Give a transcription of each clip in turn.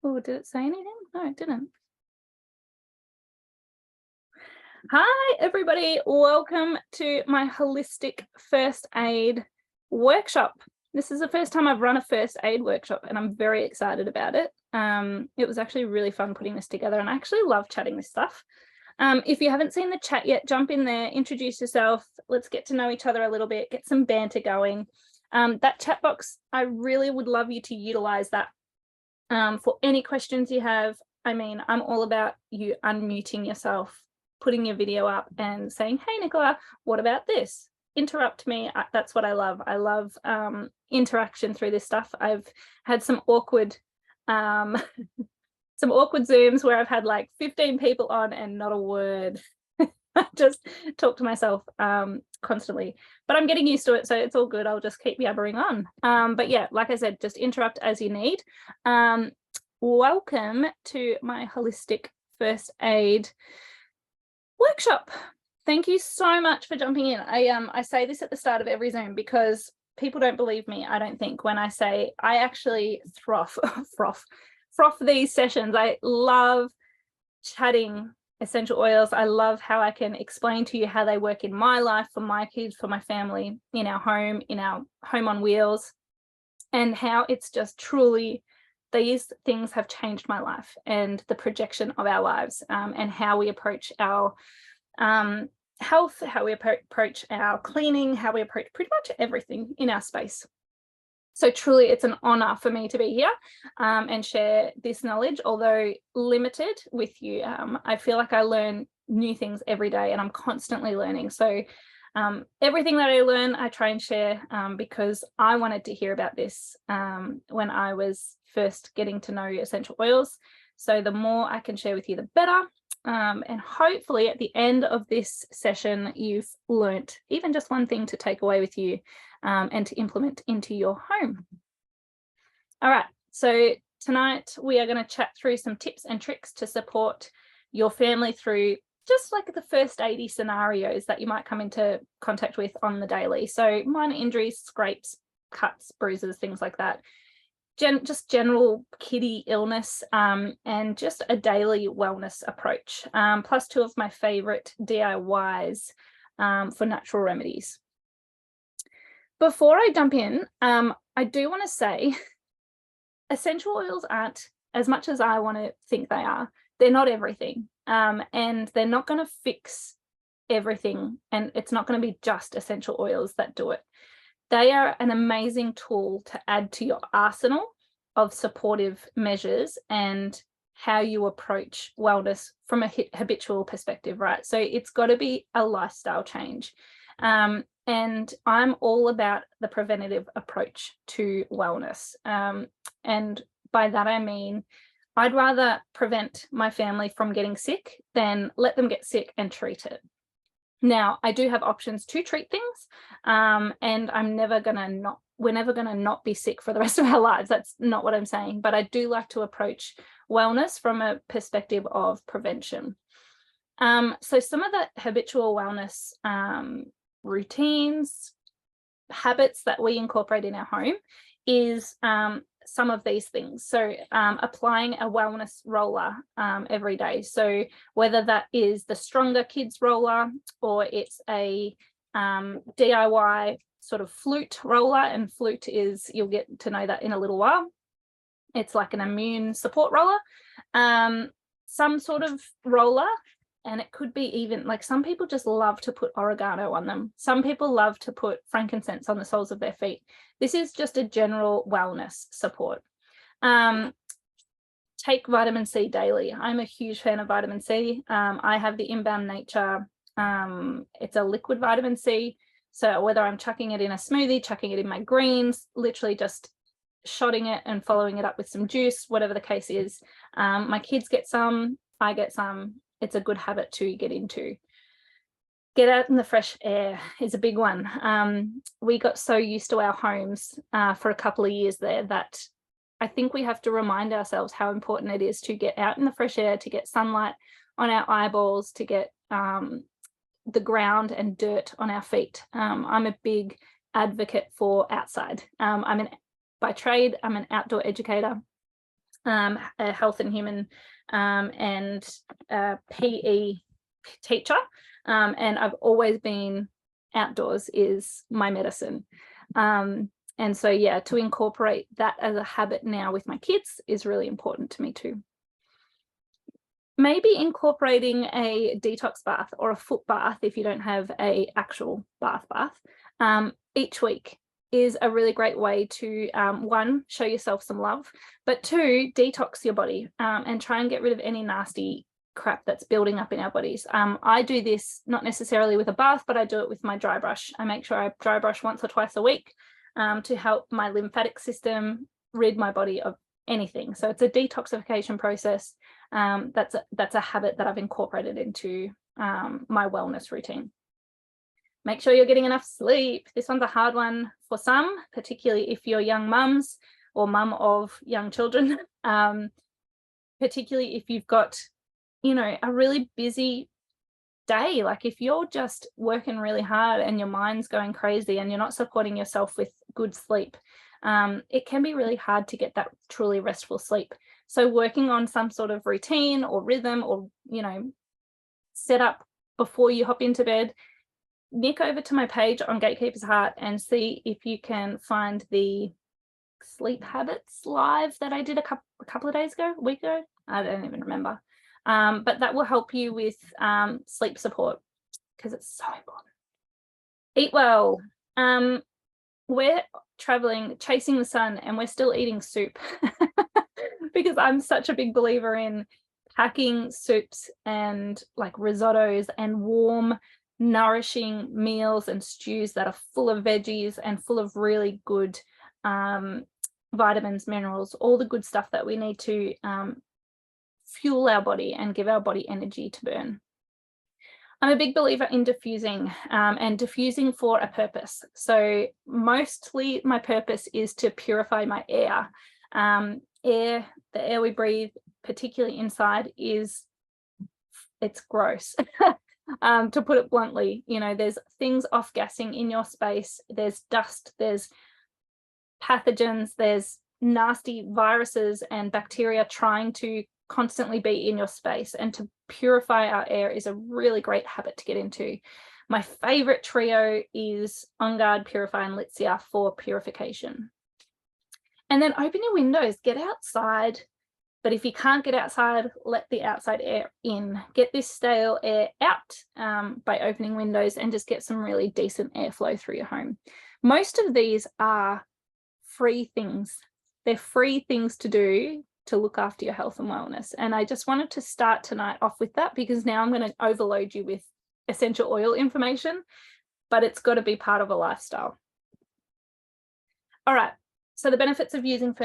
Oh, did it say anything? No, it didn't. Hi, everybody. Welcome to my holistic first aid workshop. This is the first time I've run a first aid workshop, and I'm very excited about it. It was actually really fun putting this together, and I actually love chatting this stuff. If you haven't seen the chat yet, jump in there, introduce yourself. Let's get to know each other a little bit, get some banter going. That chat box, I really would love you to utilize that for any questions you have. I mean, I'm all about you unmuting yourself, putting your video up and saying, hey, Nicola, what about this? Interrupt me. That's what I love. I love interaction through this stuff. I've had some awkward Zooms where I've had like 15 people on and not a word. I just talk to myself constantly, but I'm getting used to it, so it's all good. I'll just keep yabbering on. But yeah, like I said, just interrupt as you need. Welcome to my holistic first aid workshop. Thank you so much for jumping in. I say this at the start of every Zoom because people don't believe me, I don't think, when I say I actually froth these sessions. I love chatting essential oils. I love how I can explain to you how they work in my life, for my kids, for my family, in our home on wheels, and how it's just truly, these things have changed my life and the projection of our lives, and how we approach our health, how we approach our cleaning, how we approach pretty much everything in our space. So truly, it's an honor for me to be here and share this knowledge, although limited, with you. I feel like I learn new things every day and I'm constantly learning. So everything that I learn, I try and share because I wanted to hear about this when I was first getting to know essential oils. So the more I can share with you, the better. And hopefully at the end of this session, you've learnt even just one thing to take away with you and to implement into your home. All right, so tonight we are going to chat through some tips and tricks to support your family through just like the first aidy scenarios that you might come into contact with on the daily. So minor injuries, scrapes, cuts, bruises, things like that. Just general kiddie illness, and just a daily wellness approach, plus two of my favorite DIYs for natural remedies. Before I jump in, I do want to say essential oils aren't, as much as I want to think they are, they're not everything, and they're not going to fix everything, and it's not going to be just essential oils that do it. They are an amazing tool to add to your arsenal of supportive measures and how you approach wellness from a habitual perspective, right? So it's got to be a lifestyle change. And I'm all about the preventative approach to wellness. And by that, I mean, I'd rather prevent my family from getting sick than let them get sick and treat it. Now, I do have options to treat things, and we're never going to not be sick for the rest of our lives. That's not what I'm saying, but I do like to approach wellness from a perspective of prevention. So some of the habitual wellness routines, habits that we incorporate in our home is some of these things. So applying a wellness roller every day. So whether that is the Stronger Kids roller or it's a DIY sort of flute roller, and flute is, you'll get to know that in a little while. It's like an immune support roller, some sort of roller. And it could be even like, some people just love to put oregano on them. Some people love to put frankincense on the soles of their feet. This is just a general wellness support. Take vitamin C daily. I'm a huge fan of vitamin C. I have the Inbound Nature. It's a liquid vitamin C. So whether I'm chucking it in a smoothie, chucking it in my greens, literally just shotting it and following it up with some juice, whatever the case is. My kids get some, I get some. It's a good habit to get into. Get out in the fresh air is a big one. We got so used to our homes for a couple of years there that I think we have to remind ourselves how important it is to get out in the fresh air, to get sunlight on our eyeballs, to get the ground and dirt on our feet. I'm a big advocate for outside. By trade, I'm an outdoor educator. a health and human and PE teacher, and I've always been outdoors is my medicine. And so, yeah, to incorporate that as a habit now with my kids is really important to me too. Maybe incorporating a detox bath or a foot bath if you don't have a actual bath each week is a really great way to, one, show yourself some love, but two, detox your body and try and get rid of any nasty crap that's building up in our bodies. I do this not necessarily with a bath, but I do it with my dry brush. I make sure I dry brush once or twice a week to help my lymphatic system rid my body of anything. So it's a detoxification process. That's a habit that I've incorporated into my wellness routine. Make sure you're getting enough sleep. This one's a hard one for some, particularly if you're young mums or mum of young children, particularly if you've got, a really busy day. Like if you're just working really hard and your mind's going crazy and you're not supporting yourself with good sleep, it can be really hard to get that truly restful sleep. So working on some sort of routine or rhythm or, set up before you hop into bed, nick over to my page on Gatekeeper's Heart and see if you can find the sleep habits live that I did a couple of days ago, a week ago. I don't even remember. But that will help you with sleep support because it's so important. Eat well. We're traveling, chasing the sun, and we're still eating soup because I'm such a big believer in packing soups and like risottos and warm, nourishing meals and stews that are full of veggies and full of really good vitamins, minerals, all the good stuff that we need to fuel our body and give our body energy to burn. I'm a big believer in diffusing and diffusing for a purpose. So mostly my purpose is to purify my air. The air we breathe, particularly inside, it's gross. To put it bluntly, there's things off-gassing in your space. There's dust, there's pathogens, there's nasty viruses and bacteria trying to constantly be in your space, and to purify our air is a really great habit to get into. My favorite trio is On Guard, Purify and Litsea for purification. And then open your windows, get outside. But if you can't get outside, let the outside air in. Get this stale air out by opening windows and just get some really decent airflow through your home. Most of these are free things. They're free things to do to look after your health and wellness. And I just wanted to start tonight off with that because now I'm going to overload you with essential oil information, but it's got to be part of a lifestyle. All right. So the benefits of using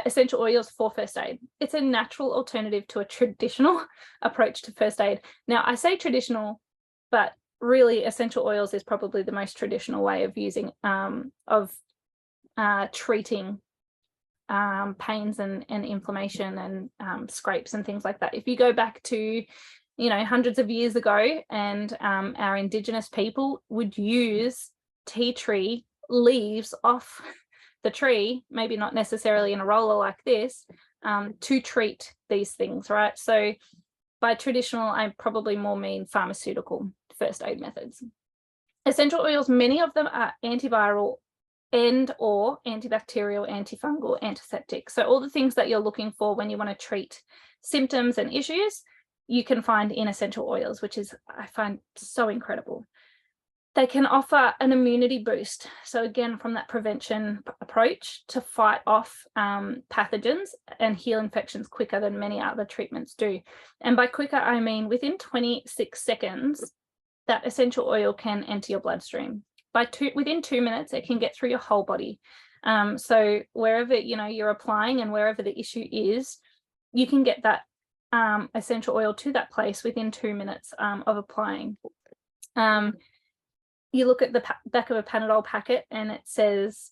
essential oils for first aid. It's a natural alternative to a traditional approach to first aid. Now, I say traditional, but really essential oils is probably the most traditional way of using, treating pains and inflammation and scrapes and things like that. If you go back to, hundreds of years ago, and our Indigenous people would use tea tree leaves off the tree, maybe not necessarily in a roller like this, to treat these things, right? So by traditional, I probably more mean pharmaceutical first aid methods. Essential oils, many of them are antiviral and or antibacterial, antifungal, antiseptic. So all the things that you're looking for when you want to treat symptoms and issues, you can find in essential oils, which is, I find, so incredible. They can offer an immunity boost. So again, from that prevention approach to fight off pathogens and heal infections quicker than many other treatments do. And by quicker, I mean within 26 seconds, that essential oil can enter your bloodstream. Within 2 minutes, it can get through your whole body. So wherever you're applying and wherever the issue is, you can get that essential oil to that place within 2 minutes of applying. You look at the back of a Panadol packet and it says,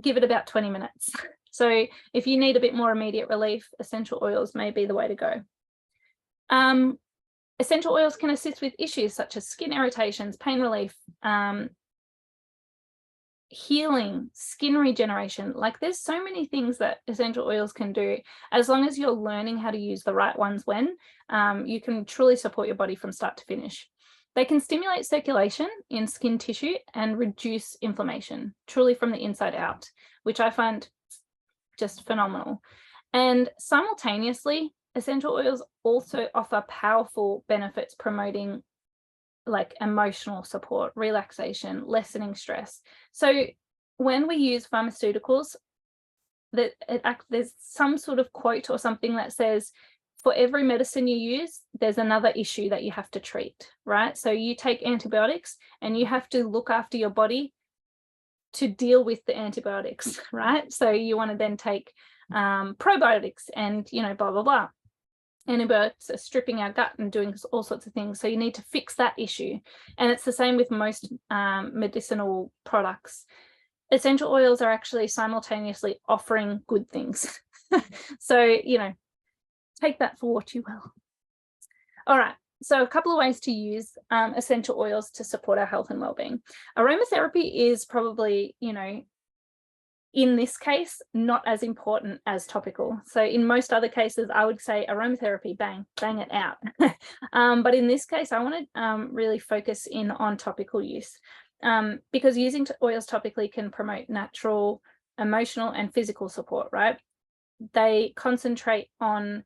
give it about 20 minutes. So if you need a bit more immediate relief, essential oils may be the way to go. Essential oils can assist with issues such as skin irritations, pain relief, healing, skin regeneration. Like there's so many things that essential oils can do. As long as you're learning how to use the right ones you can truly support your body from start to finish. They can stimulate circulation in skin tissue and reduce inflammation, truly from the inside out, which I find just phenomenal. And simultaneously, essential oils also offer powerful benefits promoting like emotional support, relaxation, lessening stress. So when we use pharmaceuticals, there's some sort of quote or something that says, for every medicine you use, there's another issue that you have to treat, right? So you take antibiotics and you have to look after your body to deal with the antibiotics, right? So you want to then take probiotics and, blah, blah, blah. Antibiotics are stripping our gut and doing all sorts of things. So you need to fix that issue. And it's the same with most medicinal products. Essential oils are actually simultaneously offering good things. So, take that for what you will. All right. So a couple of ways to use essential oils to support our health and well-being. Aromatherapy is probably, in this case, not as important as topical. So in most other cases, I would say aromatherapy, bang it out. But in this case, I want to really focus in on topical use because using oils topically can promote natural, emotional, and physical support, right? They concentrate on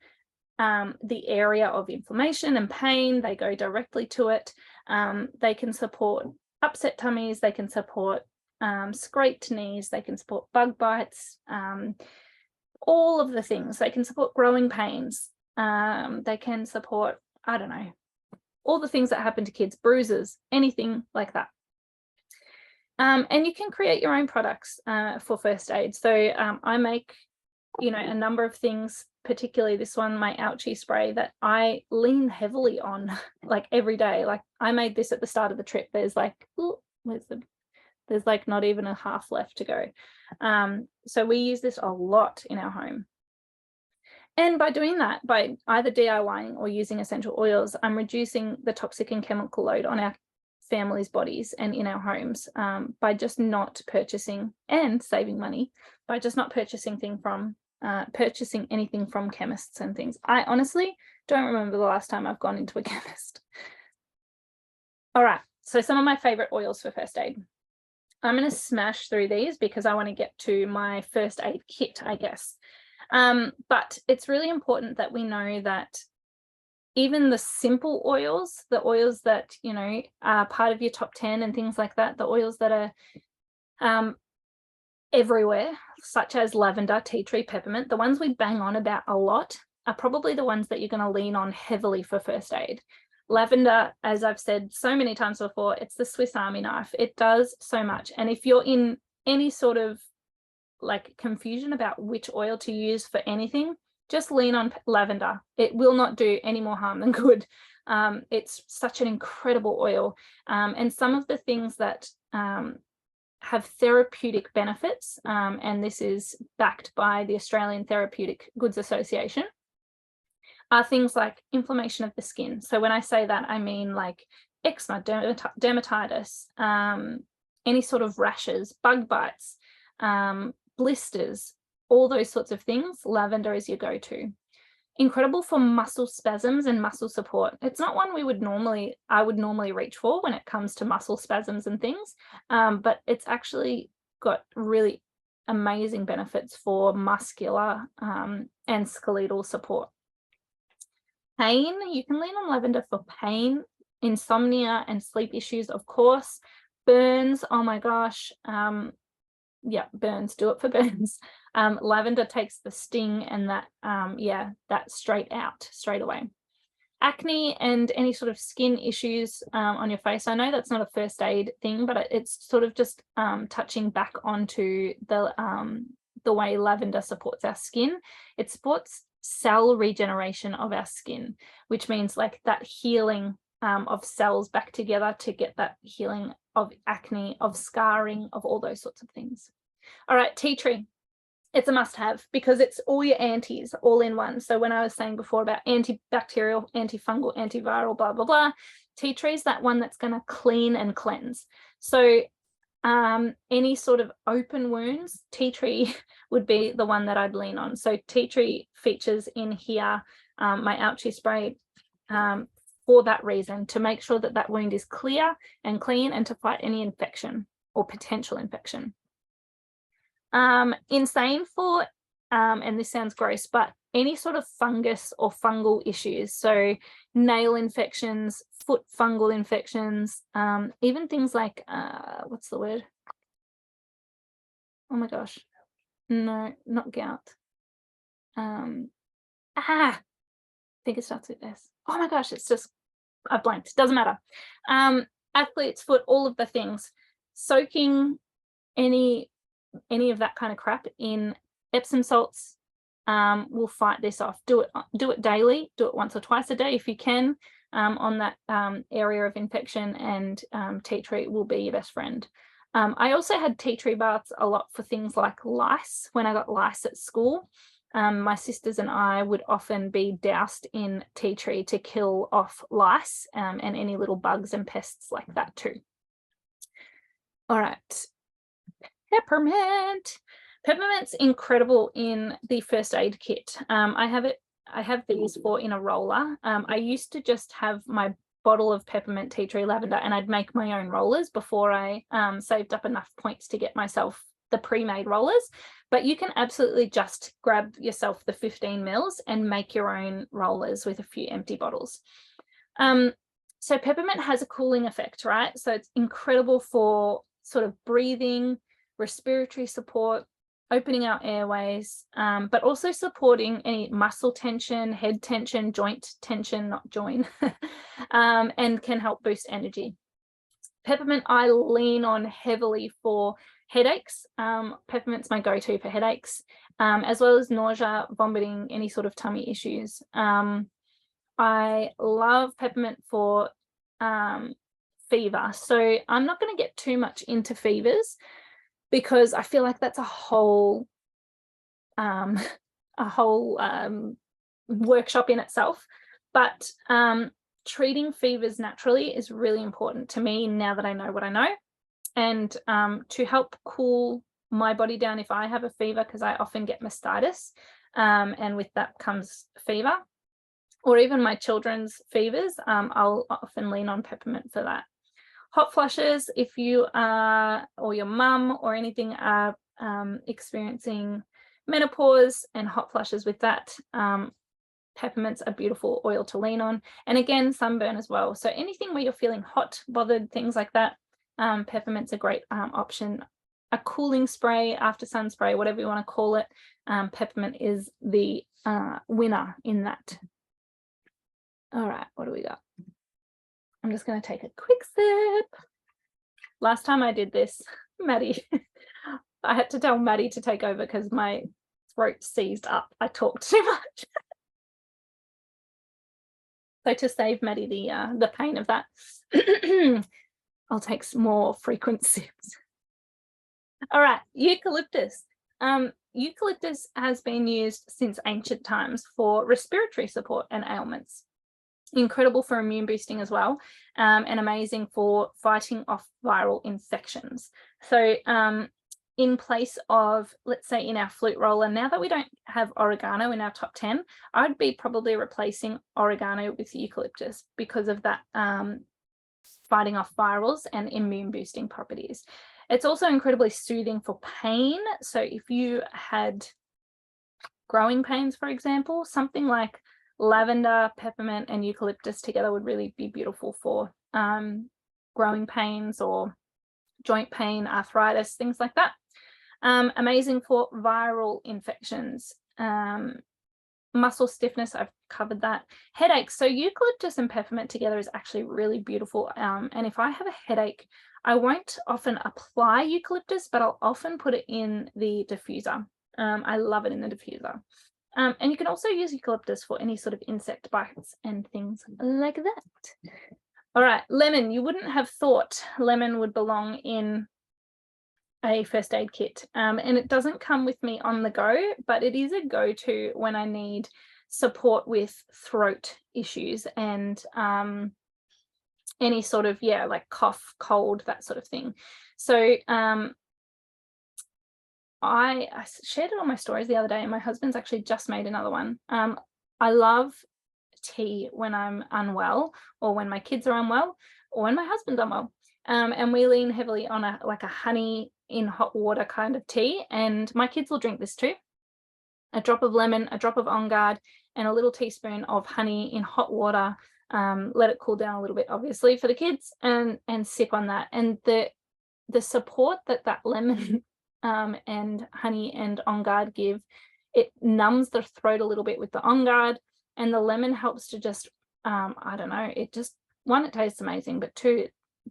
the area of inflammation and pain. They go directly to it. They can support upset tummies. They can support scraped knees. They can support bug bites, all of the things. They can support growing pains. They can support, I don't know, all the things that happen to kids, bruises, anything like that. And you can create your own products for first aid. So I make, a number of things, particularly this one, my ouchie spray, that I lean heavily on like every day. Like I made this at the start of the trip. There's like, there's like not even a half left to go. So we use this a lot in our home. And by doing that, by either DIYing or using essential oils, I'm reducing the toxic and chemical load on our families' bodies and in our homes by just not purchasing, and saving money by just not purchasing anything from chemists and things. I honestly don't remember the last time I've gone into a chemist. All right, so some of my favorite oils for first aid. I'm going to smash through these because I want to get to my first aid kit, I guess. But it's really important that we know that even the simple oils, the oils that, are part of your top 10 and things like that, the oils that are everywhere, such as lavender, tea tree, peppermint, the ones we bang on about a lot are probably the ones that you're going to lean on heavily for first aid. Lavender, as I've said so many times before, it's the Swiss Army knife. It does so much. And if you're in any sort of like confusion about which oil to use for anything, just lean on lavender. It will not do any more harm than good. It's such an incredible oil. And some of the things that have therapeutic benefits, and this is backed by the Australian Therapeutic Goods Association, are things like inflammation of the skin. So when I say that, I mean like eczema, dermatitis, any sort of rashes, bug bites, blisters, all those sorts of things. Lavender is your go-to. Incredible for muscle spasms and muscle support. It's not one I would normally reach for when it comes to muscle spasms and things, but it's actually got really amazing benefits for muscular and skeletal support. Pain, you can lean on lavender for pain, insomnia and sleep issues, of course. Burns, oh my gosh, yeah, burns, do it for burns. Lavender takes the sting and that, that straight away. Acne and any sort of skin issues on your face. I know that's not a first aid thing, but it's sort of just touching back onto the way lavender supports our skin. It supports cell regeneration of our skin, which means like that healing of cells back together to get that healing of acne, of scarring, of all those sorts of things. All right, tea tree. It's a must-have because it's all your antis all in one. So when I was saying before about antibacterial, antifungal, antiviral, blah, blah, blah, tea tree is that one that's going to clean and cleanse. So Any sort of open wounds, tea tree would be the one that I'd lean on. So tea tree features in here, my ouchie spray, for that reason, to make sure that that wound is clear and clean and to fight any infection or potential infection. Insane for, and this sounds gross, but any sort of fungus or fungal issues. So nail infections, foot fungal infections, even things like, what's the word? Oh my gosh. No, not gout. I think it starts with S. Oh my gosh, it's just, I've blanked. Doesn't matter. Athlete's foot, all of the things. Soaking any of that kind of crap in Epsom salts will fight this off. Do it daily. Do it once or twice a day if you can, on that area of infection, and tea tree will be your best friend. I also had tea tree baths a lot for things like lice. When I got lice at school, my sisters and I would often be doused in tea tree to kill off lice, and any little bugs and pests like that too. All right. Peppermint. Peppermint's incredible in the first aid kit. I have these for in a roller. I used to just have my bottle of peppermint tea tree lavender, and I'd make my own rollers before I saved up enough points to get myself the pre-made rollers. But you can absolutely just grab yourself the 15 mils and make your own rollers with a few empty bottles. So peppermint has a cooling effect, right? So it's incredible for sort of breathing, respiratory support, opening our airways, but also supporting any muscle tension, head tension, joint tension, not join, and can help boost energy. Peppermint I lean on heavily for headaches. Peppermint's my go-to for headaches, as well as nausea, vomiting, any sort of tummy issues. I love peppermint for fever. So I'm not going to get too much into fevers, because I feel like that's a whole workshop in itself. But treating fevers naturally is really important to me now that I know what I know, and to help cool my body down if I have a fever, because I often get mastitis, and with that comes fever, or even my children's fevers. I'll often lean on peppermint for that. Hot flushes, if you are, or your mum or anything are experiencing menopause and hot flushes with that, peppermint's a beautiful oil to lean on. And again, sunburn as well. So anything where you're feeling hot, bothered, things like that, peppermint's a great option. A cooling spray, after sun spray, whatever you want to call it, peppermint is the winner in that. All right, what do we got? I'm just going to take a quick sip. Last time I did this, Maddie, I had to tell Maddie to take over because my throat seized up. I talked too much. So to save Maddie the pain of that, I'll take some more frequent sips. All right, eucalyptus. Eucalyptus has been used since ancient times for respiratory support and ailments. Incredible for immune boosting as well, and amazing for fighting off viral infections. So in place of, let's say in our flute roller, now that we don't have oregano in our top 10, I'd be probably replacing oregano with eucalyptus because of that fighting off virals and immune boosting properties. It's also incredibly soothing for pain. So if you had growing pains, for example, something like lavender, peppermint, and eucalyptus together would really be beautiful for growing pains or joint pain, arthritis, things like that. Amazing for viral infections. Muscle stiffness, I've covered that. Headaches, so eucalyptus and peppermint together is actually really beautiful. And if I have a headache, I won't often apply eucalyptus, but I'll often put it in the diffuser. I love it in the diffuser. And you can also use eucalyptus for any sort of insect bites and things like that. All right, lemon. You wouldn't have thought lemon would belong in a first aid kit. And it doesn't come with me on the go, but it is a go-to when I need support with throat issues and any sort of, like cough, cold, that sort of thing. So I shared it on my stories the other day, and my husband's actually just made another one. I love tea when I'm unwell, or when my kids are unwell, or when my husband's unwell. And we lean heavily on a honey in hot water kind of tea, and my kids will drink this too. A drop of lemon, a drop of On Guard, and a little teaspoon of honey in hot water. Let it cool down a little bit, obviously, for the kids, and sip on that. And the support that lemon and honey and On Guard give, it numbs the throat a little bit with the On Guard, and the lemon helps to just, I don't know, it just, one, it tastes amazing, but two,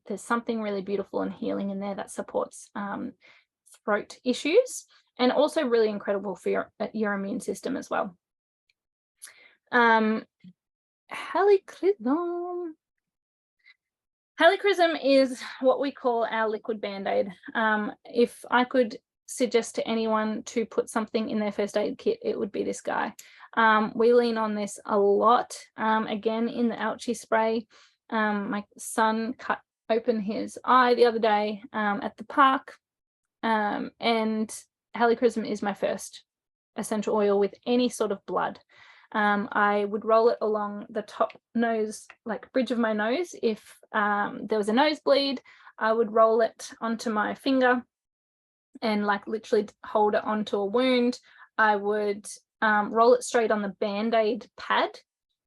there's something really beautiful and healing in there that supports throat issues, and also really incredible for your immune system as well. Helichrysum. Helichrysum is what we call our liquid Band-Aid. If I could suggest to anyone to put something in their first aid kit, it would be this guy. We lean on this a lot. Again, in the ouchie spray, my son cut open his eye the other day at the park, and helichrysum is my first essential oil with any sort of blood. I would roll it along the top nose, like bridge of my nose. If there was a nosebleed, I would roll it onto my finger and literally hold it onto a wound. I would roll it straight on the Band-Aid pad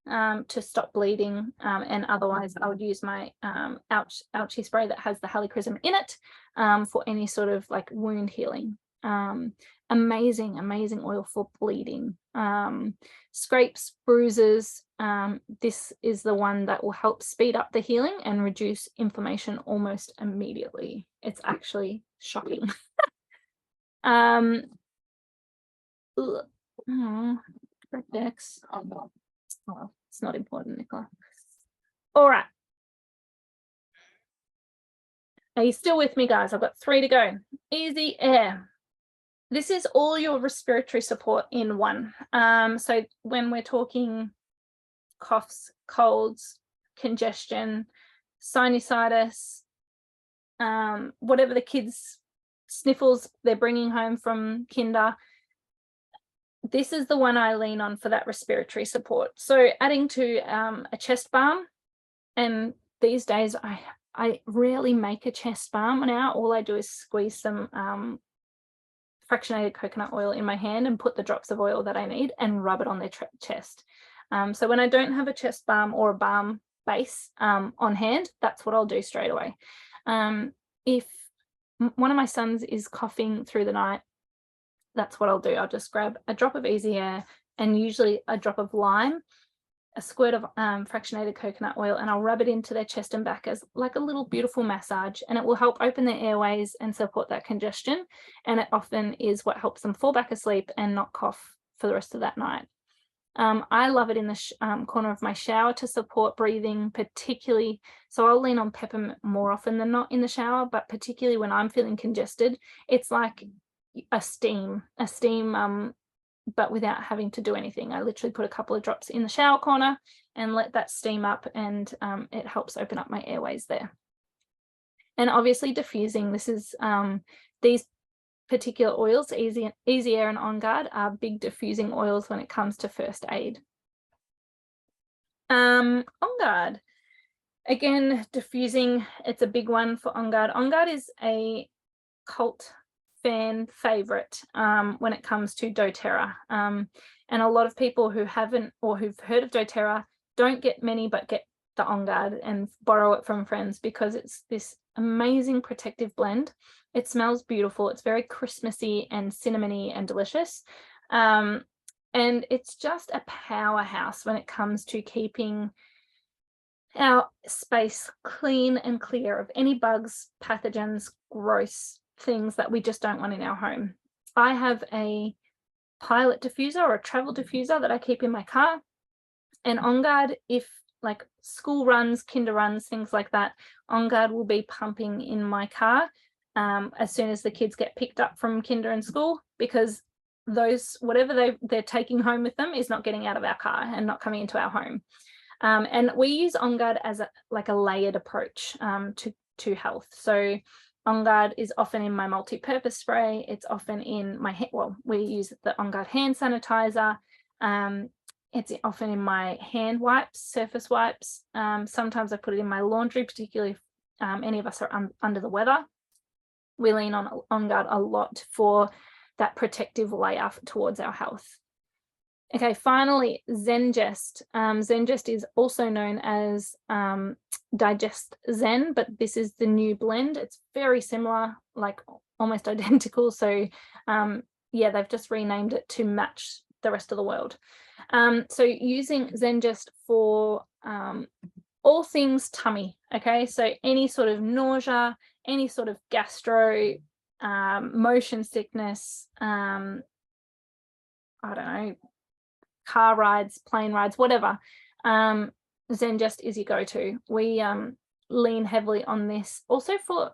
to stop bleeding, and otherwise I would use my ouchie spray that has the helichrysum in it for any sort of wound healing. Amazing oil for bleeding. Scrapes, bruises, this is the one that will help speed up the healing and reduce inflammation almost immediately. It's actually shocking. Dex. Oh, it's not important, Nicola. All right. Are you still with me, guys? I've got 3 to go. Easy Air. This is all your respiratory support in one. So when we're talking coughs, colds, congestion, sinusitis, whatever the kids' sniffles they're bringing home from kinder, this is the one I lean on for that respiratory support. So adding to a chest balm, and these days I rarely make a chest balm now. All I do is squeeze some fractionated coconut oil in my hand and put the drops of oil that I need and rub it on their chest. So when I don't have a chest balm or a balm base on hand, that's what I'll do straight away. If one of my sons is coughing through the night, that's what I'll do. I'll just grab a drop of Easy Air and usually a drop of lime, a squirt of fractionated coconut oil, and I'll rub it into their chest and back as a little beautiful massage, and it will help open their airways and support that congestion, and it often is what helps them fall back asleep and not cough for the rest of that night. I love it in the corner of my shower to support breathing, particularly, so I'll lean on peppermint more often than not in the shower, but particularly when I'm feeling congested, it's like a steam, but without having to do anything. I literally put a couple of drops in the shower corner and let that steam up, and it helps open up my airways there. And obviously diffusing, this is these particular oils, Easy Air and On Guard, are big diffusing oils when it comes to first aid. On Guard, again, diffusing, it's a big one for On Guard. On Guard is a cult fan favorite when it comes to doTERRA, and a lot of people who haven't or who've heard of doTERRA don't get many but get the On Guard and borrow it from friends because it's this amazing protective blend. It smells beautiful, it's very Christmassy and cinnamony and delicious, and it's just a powerhouse when it comes to keeping our space clean and clear of any bugs, pathogens, gross things that we just don't want in our home. I have a pilot diffuser or a travel diffuser that I keep in my car, and On Guard, if school runs, kinder runs, things like that, On Guard will be pumping in my car as soon as the kids get picked up from kinder and school, because those, whatever they're taking home with them is not getting out of our car and not coming into our home. And we use On Guard as a layered approach to health. So On Guard is often in my multi-purpose spray. It's often in my, we use the On Guard hand sanitizer. It's often in my hand wipes, surface wipes. Sometimes I put it in my laundry, particularly if any of us are under the weather. We lean on Guard a lot for that protective layer towards our health. Okay, finally, Zengest. Zengest is also known as Digest Zen, but this is the new blend. It's very similar, like almost identical. So yeah, they've just renamed it to match the rest of the world. So using Zengest for all things tummy, okay? So any sort of nausea, any sort of gastro, motion sickness, I don't know, car rides, plane rides, whatever, Zengest is your go-to. We lean heavily on this also for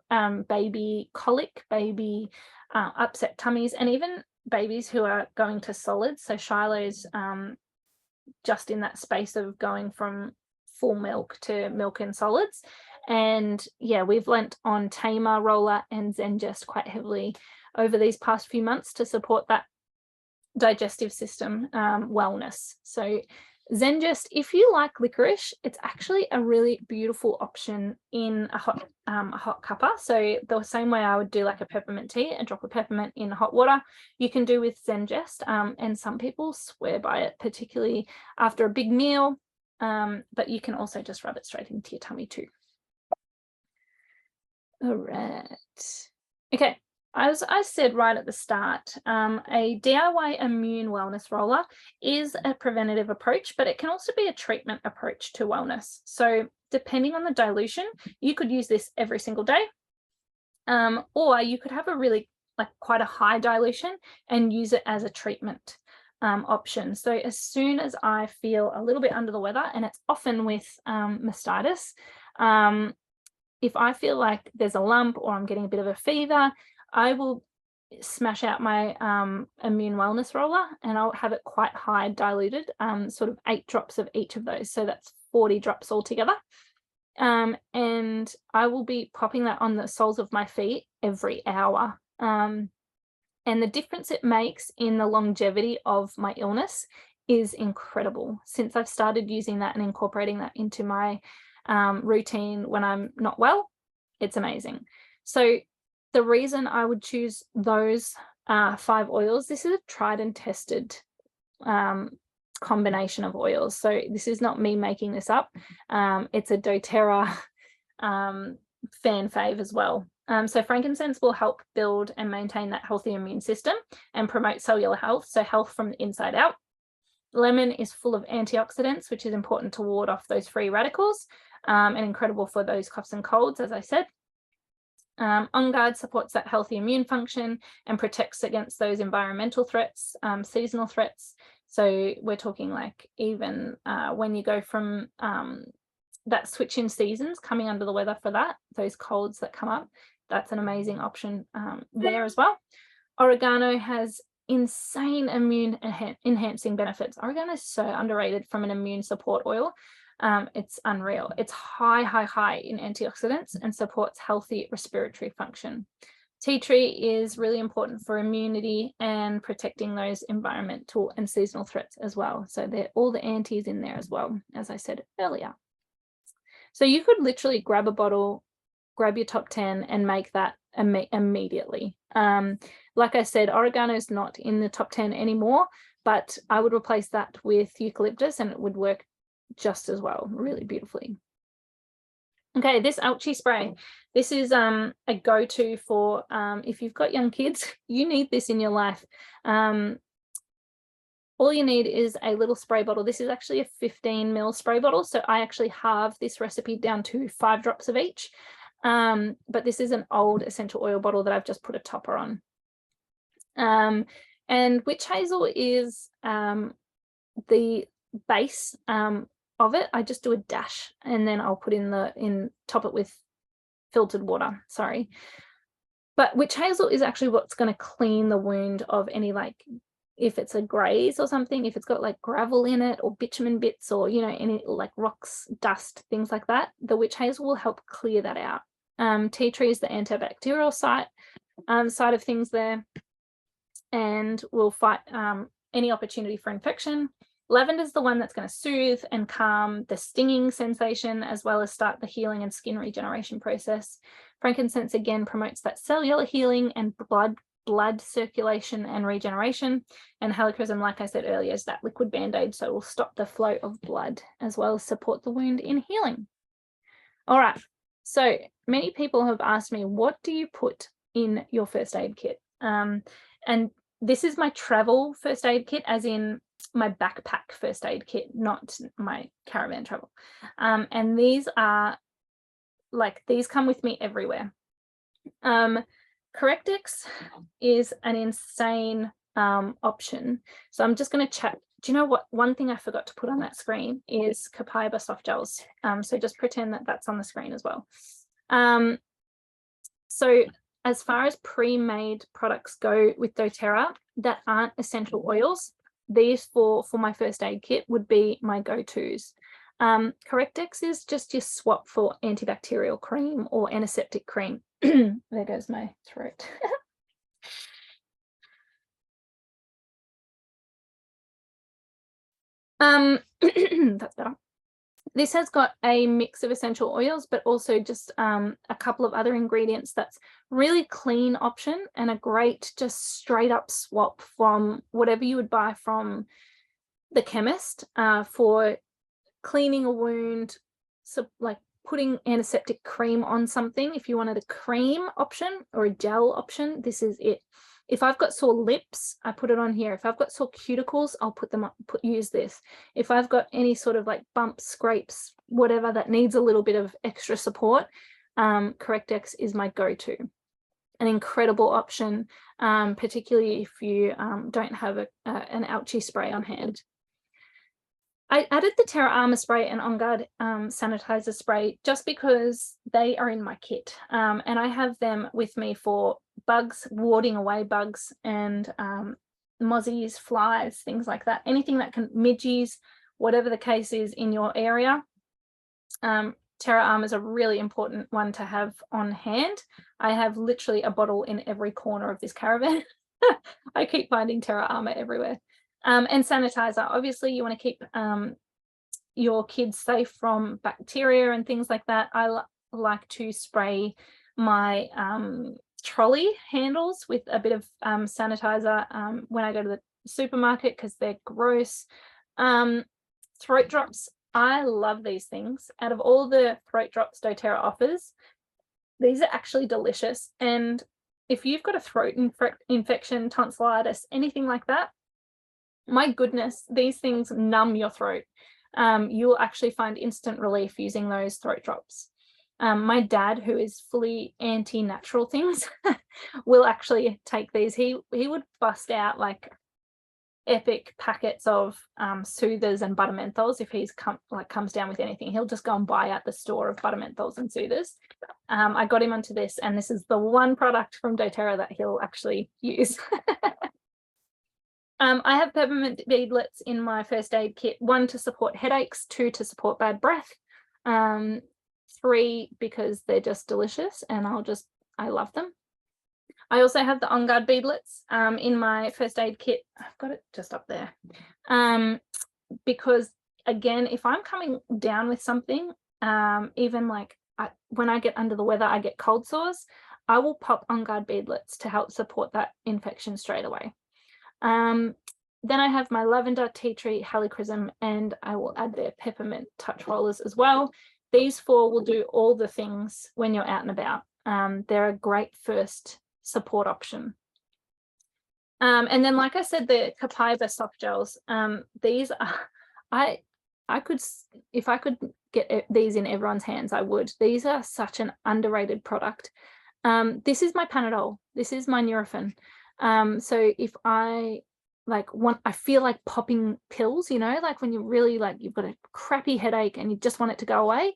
baby colic, baby upset tummies, and even babies who are going to solids. So Shiloh's just in that space of going from full milk to milk and solids. And yeah, we've lent on Tamer, Roller, and Zengest quite heavily over these past few months to support that digestive system wellness. So Zengest, if you like licorice, it's actually a really beautiful option in a hot cuppa. So the same way I would do like a peppermint tea, a drop of peppermint in hot water, you can do with Zengest. And some people swear by it, particularly after a big meal. But you can also just rub it straight into your tummy too. All right. Okay. As I said right at the start, a DIY immune wellness roller is a preventative approach, but it can also be a treatment approach to wellness. So depending on the dilution, you could use this every single day, or you could have a really quite a high dilution and use it as a treatment option. So as soon as I feel a little bit under the weather, and it's often with mastitis, if I feel like there's a lump or I'm getting a bit of a fever, I will smash out my immune wellness roller, and I'll have it quite high diluted, sort of 8 drops of each of those. So that's 40 drops altogether. And I will be popping that on the soles of my feet every hour. And the difference it makes in the longevity of my illness is incredible. Since I've started using that and incorporating that into my routine when I'm not well, it's amazing. So the reason I would choose those 5 oils, this is a tried and tested combination of oils. So this is not me making this up. It's a doTERRA fan fave as well. So frankincense will help build and maintain that healthy immune system and promote cellular health, so health from the inside out. Lemon is full of antioxidants, which is important to ward off those free radicals, and incredible for those coughs and colds, as I said. On Guard supports that healthy immune function and protects against those environmental threats, seasonal threats. So we're talking like even when you go from that switch in seasons, coming under the weather for that, those colds that come up, that's an amazing option there as well. Oregano has insane immune enhancing benefits. Oregano is so underrated from an immune support oil. It's unreal. It's high in antioxidants and supports healthy respiratory function. Tea tree is really important for immunity and protecting those environmental and seasonal threats as well. So they're all the antis in there as well, as I said earlier. So you could literally grab a bottle, grab your top 10 and make that immediately. Like I said, oregano is not in the top 10 anymore, but I would replace that with eucalyptus and it would work just as well, really beautifully. Okay, this Ouchie spray, this is a go-to for if you've got young kids, you need this in your life. All you need is a little spray bottle. This is actually a 15 ml spray bottle, so I actually halve this recipe down to 5 drops of each, but this is an old essential oil bottle that I've just put a topper on. And witch hazel is the base of it. I just do a dash and then I'll put top it with filtered water, sorry. But witch hazel is actually what's going to clean the wound of any if it's a graze or something, if it's got like gravel in it or bitumen bits or, you know, any like rocks, dust, things like that, the witch hazel will help clear that out. Tea tree is the antibacterial side of things there, and will fight any opportunity for infection. Lavender is the one that's going to soothe and calm the stinging sensation, as well as start the healing and skin regeneration process. Frankincense again promotes that cellular healing and blood circulation and regeneration. And helichrysum, like I said earlier, is that liquid band-aid, so it will stop the flow of blood as well as support the wound in healing. All right, so many people have asked me, what do you put in your first aid kit? And this is my travel first aid kit, as in my backpack first aid kit, not my caravan travel. And these are like, these come with me everywhere. Correctex is an insane option. So I'm just going to chat. Do you know what? One thing I forgot to put on that screen is Copaiba soft gels. So just pretend that that's on the screen as well. So as far as pre-made products go with doTERRA that aren't essential oils, these for my first aid kit would be my go-tos. Correctex is just your swap for antibacterial cream or antiseptic cream. There goes my throat. That's better. This has got a mix of essential oils, but also just a couple of other ingredients that's really clean option and a great just straight up swap from whatever you would buy from the chemist for cleaning a wound. So like putting antiseptic cream on something, if you wanted a cream option or a gel option, this is it. If I've got sore lips, I put it on here. If I've got sore cuticles, I'll put them up, use this. If I've got any sort of like bumps, scrapes, whatever that needs a little bit of extra support, Correctex is my go-to. An incredible option, particularly if you don't have an ouchie spray on hand. I added the Terra Armor spray and On Guard sanitizer spray just because they are in my kit, and I have them with me for bugs, warding away bugs and mozzies, flies, things like that. Anything that can, midges, whatever the case is in your area. Terra Armor is a really important one to have on hand. I have literally a bottle in every corner of this caravan. I keep finding Terra Armor everywhere. And sanitizer, obviously you want to keep your kids safe from bacteria and things like that. I like to spray my trolley handles with a bit of sanitizer when I go to the supermarket because they're gross. Throat drops, I love these things. Out of all the throat drops doTERRA offers, these are actually delicious. And if you've got a throat infection, tonsillitis, anything like that, my goodness, these things numb your throat. You'll actually find instant relief using those throat drops. My dad, who is fully anti-natural things, will actually take these. He would bust out like epic packets of soothers and butter menthols if he's comes down with anything. He'll just go and buy at the store of butter menthols and soothers. I got him onto this, and this is the one product from doTERRA that he'll actually use. I have peppermint beadlets in my first aid kit, 1 to support headaches, 2 to support bad breath, 3 because they're just delicious and I love them. I also have the On Guard beadlets in my first aid kit. I've got it just up there. Because again, if I'm coming down with something, even like when I get under the weather, I get cold sores, I will pop On Guard beadlets to help support that infection straight away. Then I have my lavender, tea tree, helichrysum, and I will add their peppermint touch rollers as well. These 4 will do all the things when you're out and about. They're a great first support option. And then, like I said, the Copaiba soft gels, these are, if I could get these in everyone's hands, I would. These are such an underrated product. This is my Panadol. This is my Nurofen. So if I I feel like popping pills, you know, like when you're really like, you've got a crappy headache and you just want it to go away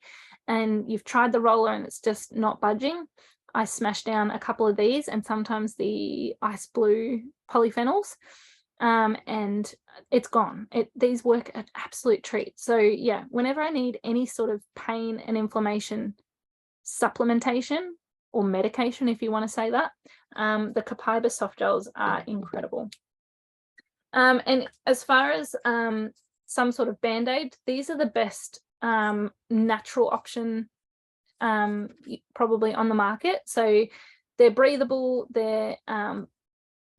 and you've tried the roller and it's just not budging, I smash down a couple of these and sometimes the ice blue polyphenols. and it's gone. These work an absolute treat. So yeah, whenever I need any sort of pain and inflammation supplementation or medication, if you want to say that, the Copaiba soft gels are incredible. And as far as some sort of Band-Aid, these are the best natural option probably on the market. So they're breathable, they're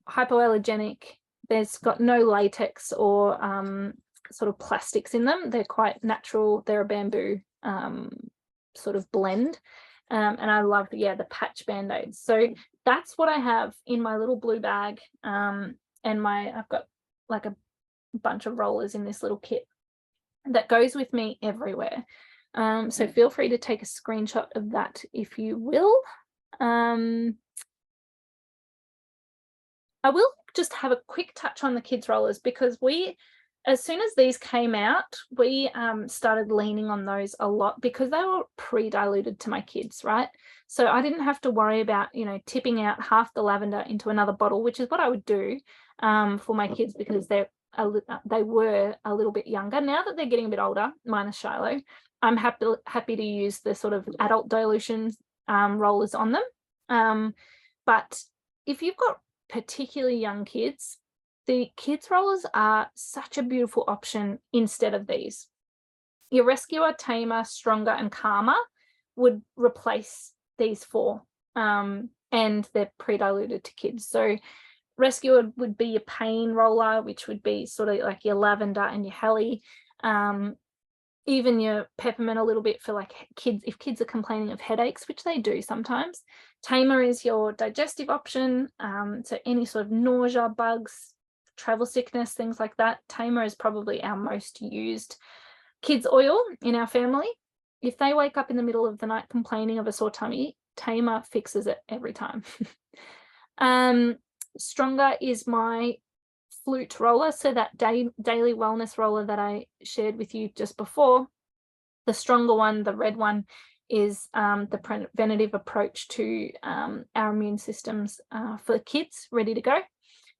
hypoallergenic, there's got no latex or sort of plastics in them. They're quite natural. They're a bamboo sort of blend. And I love the patch Band-Aids. So that's what I have in my little blue bag. And I've got like a bunch of rollers in this little kit that goes with me everywhere. So feel free to take a screenshot of that if you will. I will just have a quick touch on the kids rollers, because as soon as these came out, we started leaning on those a lot because they were pre-diluted to my kids, right? So I didn't have to worry about, tipping out half the lavender into another bottle, which is what I would do for my kids, because they were a little bit younger. Now that they're getting a bit older, minus Shiloh, I'm happy to use the sort of adult dilution rollers on them. But if you've got particularly young kids, the kids rollers are such a beautiful option instead of these. Your Rescuer, Tamer, Stronger and Calmer would replace these four, and they're pre-diluted to kids. So Rescuer would be your pain roller, which would be sort of like your lavender and your heli, even your peppermint a little bit for like kids, if kids are complaining of headaches, which they do sometimes. Tamer is your digestive option, so any sort of nausea, bugs, travel sickness, things like that. Tamer is probably our most used kids oil in our family. If they wake up in the middle of the night complaining of a sore tummy, Tamer fixes it every time. Stronger is my flute roller, so that daily wellness roller that I shared with you just before. The Stronger one, the red one, is the preventative approach to our immune systems for kids, ready to go.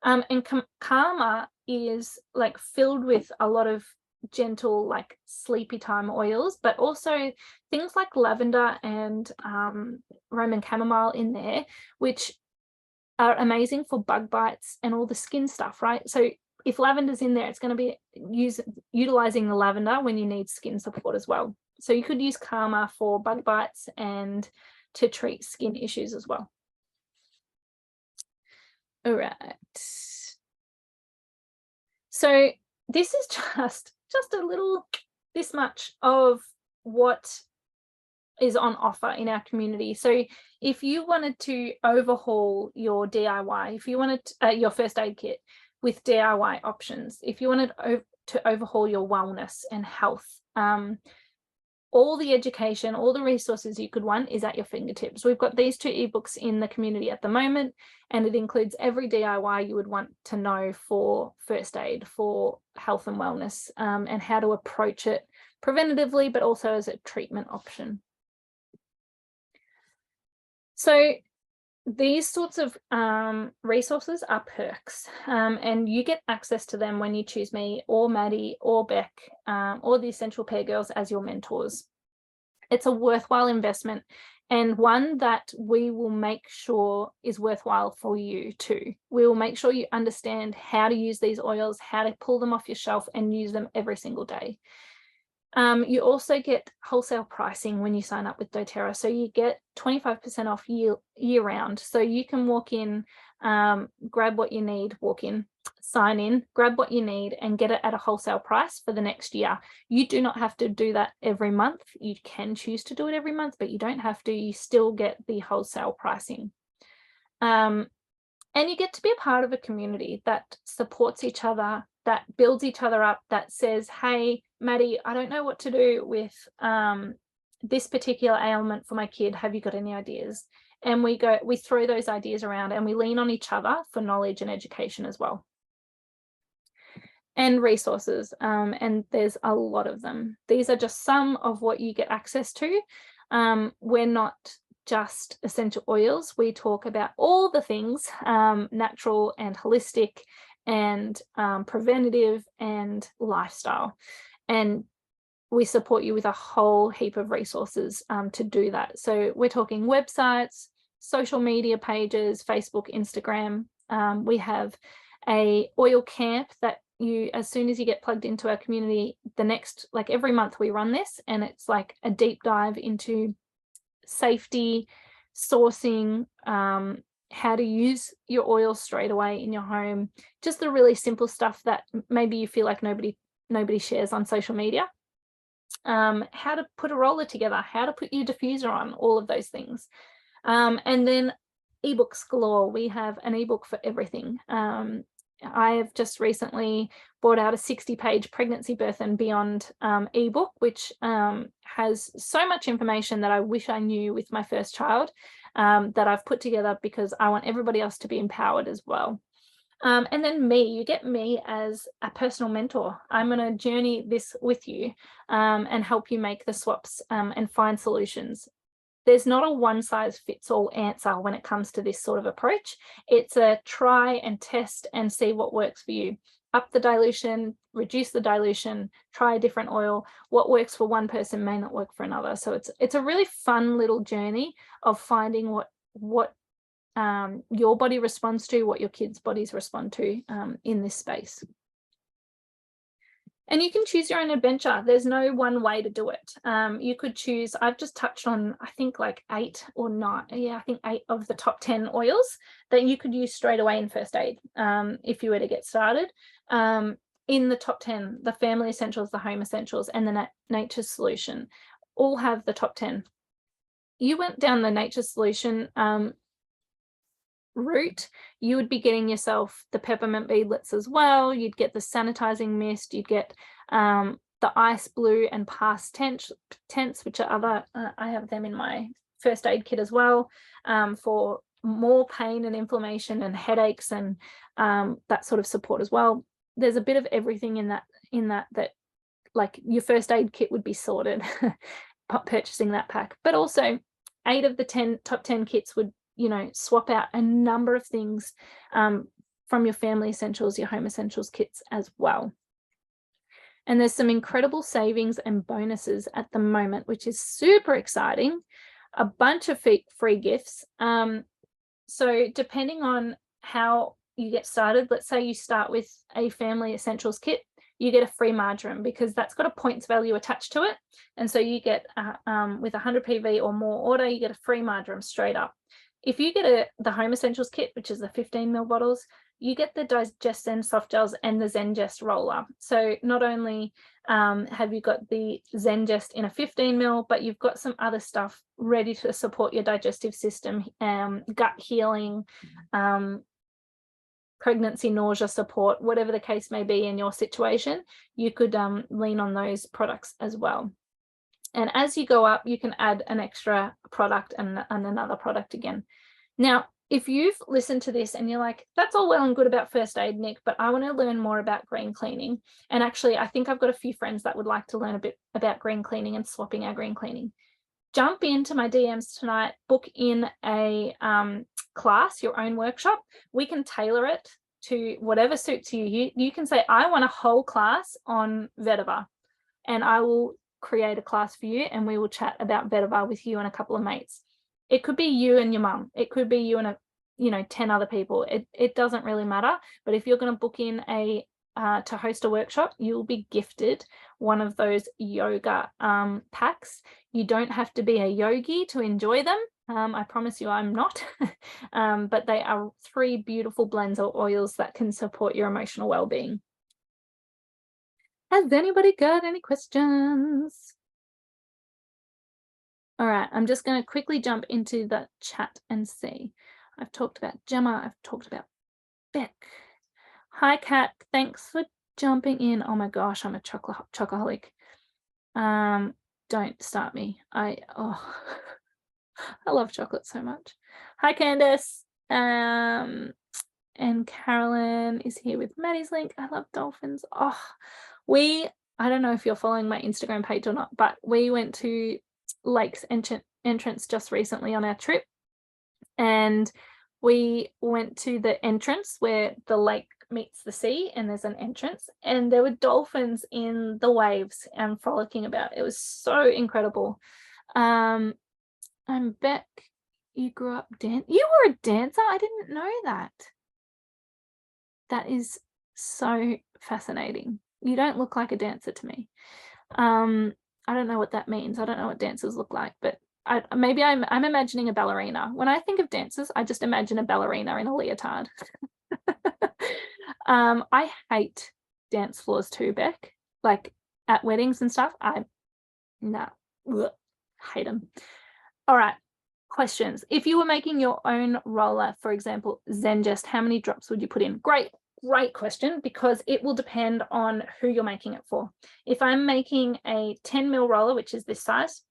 And Calmer is like filled with a lot of gentle, like sleepy time oils, but also things like lavender and Roman chamomile in there, which are amazing for bug bites and all the skin stuff, right? So if lavender's in there, it's going to be utilizing the lavender when you need skin support as well. So you could use Calmer for bug bites and to treat skin issues as well. All right. So this is just a little, this much of what is on offer in our community. So if you wanted to overhaul your DIY, if you wanted your first aid kit with DIY options, if you wanted to overhaul your wellness and health, all the education, all the resources you could want is at your fingertips. We've got these 2 ebooks in the community at the moment, and it includes every DIY you would want to know for first aid, for health and wellness, and how to approach it preventatively, but also as a treatment option. So these sorts of resources are perks, and you get access to them when you choose me or Maddie or Beck or the Essential Pair Girls as your mentors. It's a worthwhile investment, and one that we will make sure is worthwhile for you too. We will make sure you understand how to use these oils, how to pull them off your shelf and use them every single day. You also get wholesale pricing when you sign up with doTERRA. So you get 25% off year round. So you can walk in, grab what you need, walk in, sign in, grab what you need and get it at a wholesale price for the next year. You do not have to do that every month. You can choose to do it every month, but you don't have to. You still get the wholesale pricing. And you get to be a part of a community that supports each other, that builds each other up, that says, hey, Maddie, I don't know what to do with this particular ailment for my kid. Have you got any ideas? And we throw those ideas around and we lean on each other for knowledge and education as well. And resources, and there's a lot of them. These are just some of what you get access to. We're not just essential oils. We talk about all the things, natural and holistic and preventative and lifestyle. And we support you with a whole heap of resources to do that. So we're talking websites, social media pages, Facebook, Instagram. We have a oil camp that you, as soon as you get plugged into our community, like every month we run this, and it's like a deep dive into safety, sourcing, how to use your oil straight away in your home, just the really simple stuff that maybe you feel like nobody shares on social media. How to put a roller together, how to put your diffuser on, all of those things. And then ebooks galore. We have an ebook for everything. I have just recently brought out a 60-page pregnancy, birth and beyond ebook, which has so much information that I wish I knew with my first child, that I've put together because I want everybody else to be empowered as well. And then you get me as a personal mentor. I'm going to journey this with you and help you make the swaps and find solutions. There's not a one-size-fits-all answer when it comes to this sort of approach. It's a try and test and see what works for you. Up the dilution, reduce the dilution, try a different oil. What works for one person may not work for another. So it's a really fun little journey of finding what your body responds to, what your kids' bodies respond to in this space. And you can choose your own adventure. There's no one way to do it. You could choose, I've just touched on, I think like 8 or 9, I think 8 of the top 10 oils that you could use straight away in first aid if you were to get started. In the top 10, the Family Essentials, the Home Essentials, and the Nature's Solution all have the top 10. You went down the Nature's Solution route, you would be getting yourself the peppermint beadlets as well. You'd get the sanitizing mist, you'd get the ice blue and pass tents, which are other, I have them in my first aid kit as well, for more pain and inflammation and headaches and that sort of support as well. There's a bit of everything in that like your first aid kit would be sorted purchasing that pack. But also 8 of the top 10 kits would, swap out a number of things from your Family Essentials, your Home Essentials kits as well. And there's some incredible savings and bonuses at the moment, which is super exciting. A bunch of free gifts. So depending on how you get started, let's say you start with a Family Essentials kit, you get a free marjoram because that's got a points value attached to it. And so you get, with 100 PV or more order, you get a free marjoram straight up. If you get the Home Essentials kit, which is the 15 ml bottles, you get the Digest soft gels and the Zengest roller. So not only have you got the Zengest in a 15 ml, but you've got some other stuff ready to support your digestive system, gut healing, pregnancy nausea support, whatever the case may be in your situation, you could lean on those products as well. And as you go up, you can add an extra product and another product again. Now, if you've listened to this and you're like, that's all well and good about first aid, Nick, but I want to learn more about green cleaning. And actually, I think I've got a few friends that would like to learn a bit about green cleaning and swapping our green cleaning. Jump into my DMs tonight, book in a class, your own workshop. We can tailor it to whatever suits you. You can say, I want a whole class on vetiver, and I will create a class for you and we will chat about vetiver with you and a couple of mates. It could be you and your mum. It could be you and 10 other people. It doesn't really matter. But if you're going to book in to host a workshop, you'll be gifted one of those yoga packs. You don't have to be a yogi to enjoy them. I promise you I'm not. But they are 3 beautiful blends of oils that can support your emotional well-being. Has anybody got any questions? All right, I'm just going to quickly jump into the chat and see. I've talked about Gemma. I've talked about Beck. Hi, Kat. Thanks for jumping in. Oh my gosh, I'm a chocoholic. Don't start me. I love chocolate so much. Hi, Candace. And Carolyn is here with Maddie's link. I love dolphins. I don't know if you're following my Instagram page or not, but we went to Lakes Entrance just recently on our trip, and we went to the entrance where the lake meets the sea and there's an entrance, and there were dolphins in the waves and frolicking about. It was so incredible. And Beck, you grew up you were a dancer? I didn't know that. That is so fascinating. You don't look like a dancer to me. I don't know what that means. I don't know what dancers look like, but maybe I'm imagining a ballerina. When I think of dancers, I just imagine a ballerina in a leotard. I hate dance floors too, Beck. Like at weddings and stuff. Hate them. All right. Questions. If you were making your own roller, for example, Zengest, how many drops would you put in? Great question, because it will depend on who you're making it for. If I'm making a 10 ml roller, which is this size,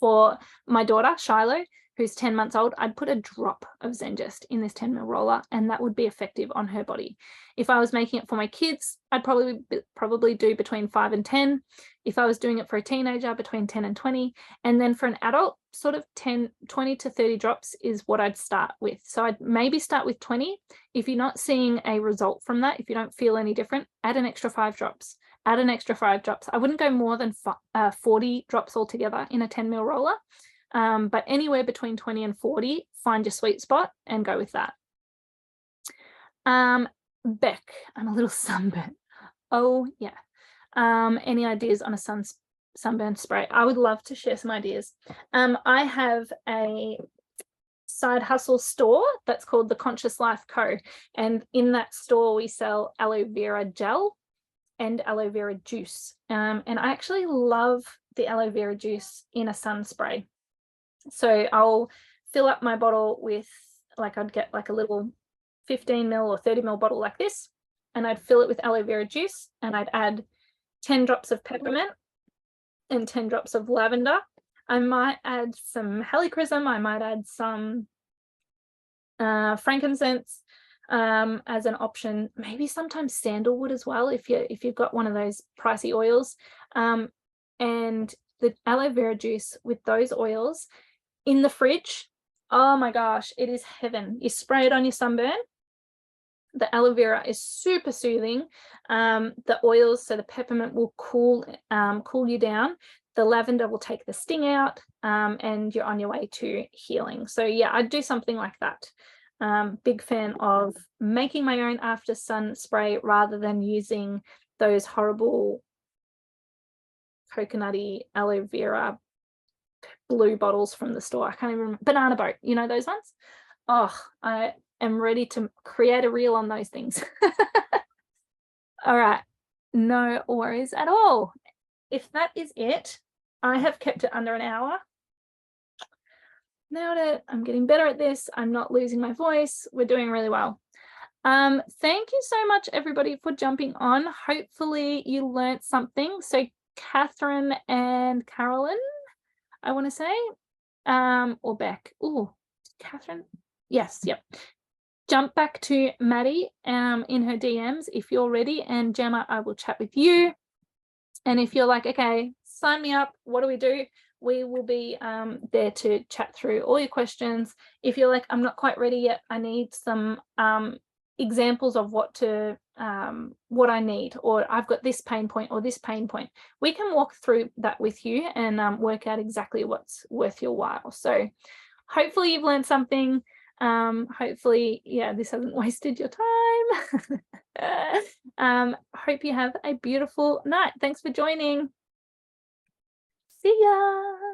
for my daughter, Shiloh, who's 10 months old, I'd put a drop of Zengest in this 10 ml roller, and that would be effective on her body. If I was making it for my kids, I'd probably do between 5 and 10. If I was doing it for a teenager, between 10 and 20. And then for an adult, sort of 20 to 30 drops is what I'd start with. So I'd maybe start with 20. If you're not seeing a result from that, if you don't feel any different, add an extra 5 drops. Add an extra 5 drops. I wouldn't go more than 40 drops altogether in a 10 ml roller. But anywhere between 20 and 40, find your sweet spot and go with that. Beck, I'm a little sunburnt. Oh yeah. Any ideas on a sunburn spray? I would love to share some ideas. I have a side hustle store that's called the Conscious Life Co. And in that store, we sell aloe vera gel and aloe vera juice. And I actually love the aloe vera juice in a sun spray. So I'll fill up my bottle with, like, I'd get like a little 15 ml or 30 ml bottle like this, and I'd fill it with aloe vera juice, and I'd add 10 drops of peppermint and 10 drops of lavender. I might add some helichrysum. I might add some frankincense as an option. Maybe sometimes sandalwood as well, if you've got one of those pricey oils. And the aloe vera juice with those oils in the fridge, oh my gosh, it is heaven. You spray it on your sunburn. The aloe vera is super soothing. The oils, so the peppermint will cool you down. The lavender will take the sting out, and you're on your way to healing. So yeah, I'd do something like that. Big fan of making my own after sun spray rather than using those horrible coconutty aloe vera blue bottles from the store. I can't even remember. Banana boat, you know those ones? Oh, I am ready to create a reel on those things. All right, no worries at all. If that is it, I have kept it under an hour. Nailed it. I'm getting better at this. I'm not losing my voice. We're doing really well. Thank you so much, everybody, for jumping on. Hopefully you learned something. So Catherine and Carolyn, I want to say, or Beck. Oh, Catherine. Yes, yep. Jump back to Maddie in her DMs if you're ready, and Gemma, I will chat with you. And if you're like, okay, sign me up, what do we do? We will be there to chat through all your questions. If you're like, I'm not quite ready yet, I need some examples of what I need, or I've got this pain point or this pain point, we can walk through that with you and work out exactly what's worth your while. So hopefully you've learned something. Hopefully, yeah, this hasn't wasted your time. Hope you have a beautiful night. Thanks for joining. See ya.